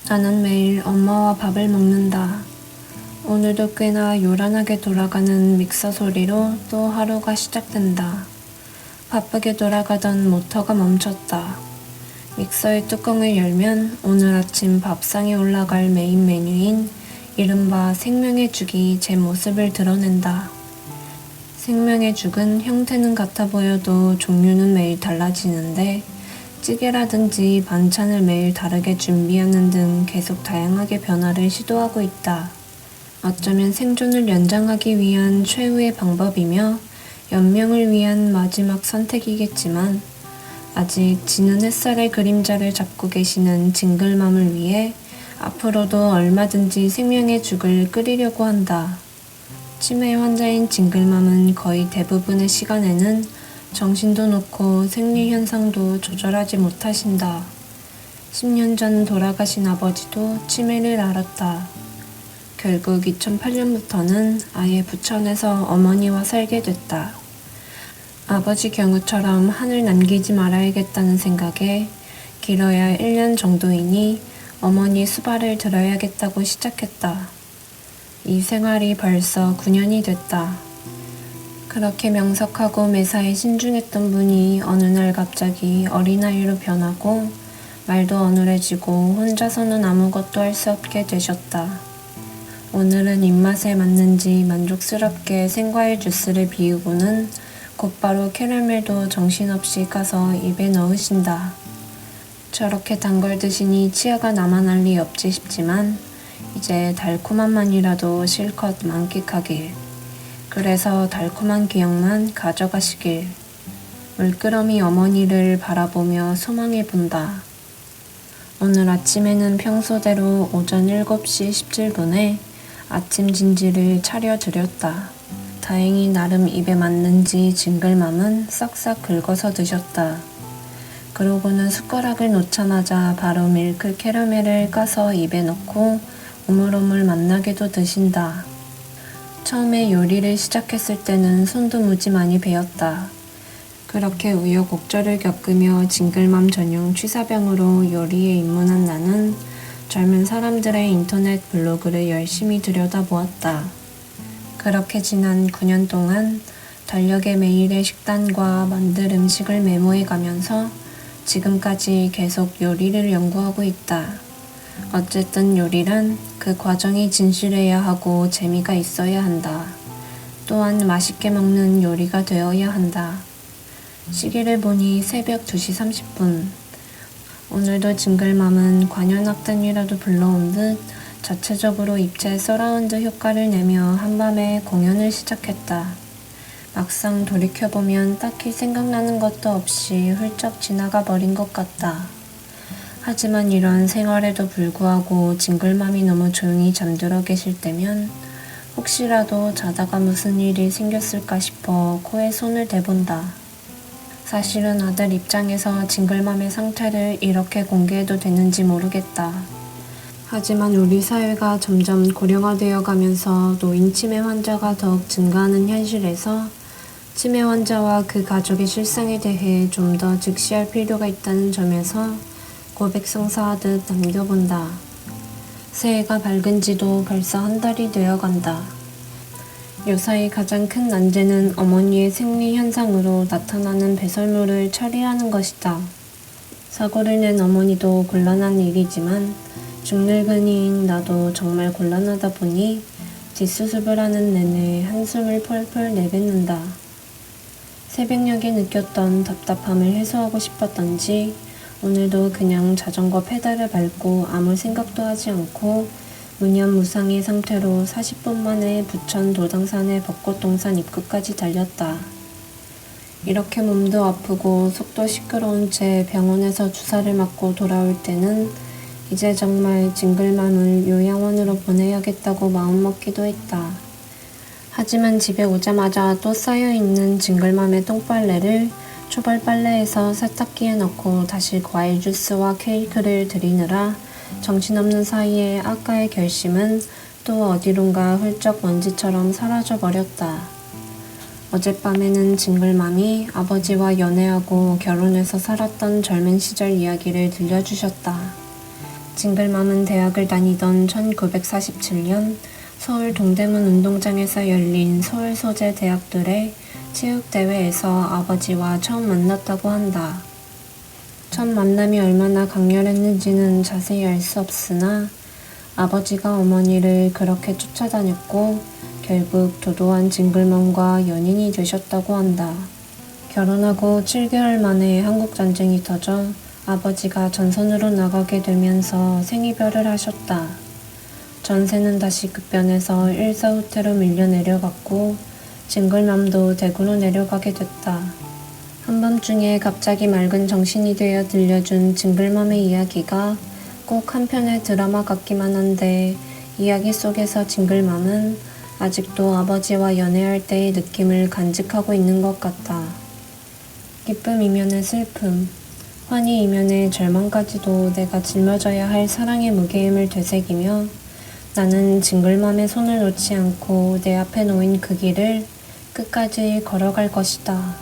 나는 매일 엄마와 밥을 먹는다. 오늘도 꽤나 요란하게 돌아가는 믹서 소리로 또 하루가 시작된다. 바쁘게 돌아가던 모터가 멈췄다. 믹서의 뚜껑을 열면 오늘 아침 밥상에 올라갈 메인 메뉴인 이른바 생명의 죽이 제 모습을 드러낸다. 생명의 죽은 형태는 같아 보여도 종류는 매일 달라지는데 찌개라든지 반찬을 매일 다르게 준비하는 등 계속 다양하게 변화를 시도하고 있다. 어쩌면 생존을 연장하기 위한 최후의 방법이며 연명을 위한 마지막 선택이겠지만 아직 지는 햇살의 그림자를 잡고 계시는 징글맘을 위해 앞으로도 얼마든지 생명의 죽을 끓이려고 한다. 치매 환자인 징글맘은 거의 대부분의 시간에는 정신도 놓고 생리 현상도 조절하지 못하신다. 10년 전 돌아가신 아버지도 치매를 앓았다. 결국 2008년부터는 아예 부천에서 어머니와 살게 됐다. 아버지 경우처럼 한을 남기지 말아야겠다는 생각에 길어야 1년 정도이니 어머니 수발을 들어야겠다고 시작했다. 이 생활이 벌써 9년이 됐다. 그렇게 명석하고 매사에 신중했던 분이 어느 날 갑자기 어린아이로 변하고 말도 어눌해지고 혼자서는 아무것도 할 수 없게 되셨다. 오늘은 입맛에 맞는지 만족스럽게 생과일 주스를 비우고는 곧바로 캐러멜도 정신없이 까서 입에 넣으신다. 저렇게 단 걸 드시니 치아가 남아날 리 없지 싶지만 이제 달콤함만이라도 실컷 만끽하길. 그래서 달콤한 기억만 가져가시길. 물끄러미 어머니를 바라보며 소망해 본다. 오늘 아침에는 평소대로 오전 7시 17분에 아침 진지를 차려드렸다. 다행히 나름 입에 맞는지 징글맘은 싹싹 긁어서 드셨다. 그러고는 숟가락을 놓자마자 바로 밀크 캐러멜을 까서 입에 넣고 오물오물 맛나게도 드신다. 처음에 요리를 시작했을 때는 손도 무지 많이 베었다. 그렇게 우여곡절을 겪으며 징글맘 전용 취사병으로 요리에 입문한 나는 젊은 사람들의 인터넷 블로그를 열심히 들여다보았다. 그렇게 지난 9년 동안 달력에 매일의 식단과 만들 음식을 메모해가면서 지금까지 계속 요리를 연구하고 있다. 어쨌든 요리란 그 과정이 진실해야 하고 재미가 있어야 한다. 또한 맛있게 먹는 요리가 되어야 한다. 시계를 보니 새벽 2시 30분. 오늘도 징글맘은 관현악단이라도 불러온 듯 자체적으로 입체 서라운드 효과를 내며 한밤에 공연을 시작했다. 막상 돌이켜보면 딱히 생각나는 것도 없이 훌쩍 지나가 버린 것 같다. 하지만 이런 생활에도 불구하고 징글맘이 너무 조용히 잠들어 계실 때면 혹시라도 자다가 무슨 일이 생겼을까 싶어 코에 손을 대본다. 사실은 아들 입장에서 징글맘의 상태를 이렇게 공개해도 되는지 모르겠다. 하지만 우리 사회가 점점 고령화되어 가면서 노인 치매 환자가 더욱 증가하는 현실에서 치매 환자와 그 가족의 실상에 대해 좀 더 직시할 필요가 있다는 점에서 고백성사하듯 남겨본다. 새해가 밝은 지도 벌써 한 달이 되어간다. 요사이 가장 큰 난제는 어머니의 생리 현상으로 나타나는 배설물을 처리하는 것이다. 사고를 낸 어머니도 곤란한 일이지만 중늙은이인 나도 정말 곤란하다 보니 뒷수습을 하는 내내 한숨을 펄펄 내뱉는다. 새벽녘에 느꼈던 답답함을 해소하고 싶었던지 오늘도 그냥 자전거 페달을 밟고 아무 생각도 하지 않고 무념무상의 상태로 40분 만에 부천 도당산의 벚꽃동산 입구까지 달렸다. 이렇게 몸도 아프고 속도 시끄러운 채 병원에서 주사를 맞고 돌아올 때는 이제 정말 징글맘을 요양원으로 보내야겠다고 마음먹기도 했다. 하지만 집에 오자마자 또 쌓여있는 징글맘의 똥빨래를 초벌 빨래에서 세탁기에 넣고 다시 과일 주스와 케이크를 드리느라 정신없는 사이에 아까의 결심은 또 어디론가 훌쩍 먼지처럼 사라져 버렸다. 어젯밤에는 징글맘이 아버지와 연애하고 결혼해서 살았던 젊은 시절 이야기를 들려주셨다. 징글맘은 대학을 다니던 1947년 서울 동대문 운동장에서 열린 서울 소재 대학들의 체육대회에서 아버지와 처음 만났다고 한다. 첫 만남이 얼마나 강렬했는지는 자세히 알 수 없으나 아버지가 어머니를 그렇게 쫓아다녔고 결국 도도한 징글맘과 연인이 되셨다고 한다. 결혼하고 7개월 만에 한국전쟁이 터져 아버지가 전선으로 나가게 되면서 생이별을 하셨다. 전세는 다시 급변해서 일사후퇴로 밀려 내려갔고 징글맘도 대구로 내려가게 됐다. 한밤중에 갑자기 맑은 정신이 되어 들려준 징글맘의 이야기가 꼭 한 편의 드라마 같기만 한데 이야기 속에서 징글맘은 아직도 아버지와 연애할 때의 느낌을 간직하고 있는 것 같다. 기쁨 이면의 슬픔, 환희 이면의 절망까지도 내가 짊어져야 할 사랑의 무게임을 되새기며 나는 징글맘의 손을 놓지 않고 내 앞에 놓인 그 길을 끝까지 걸어갈 것이다.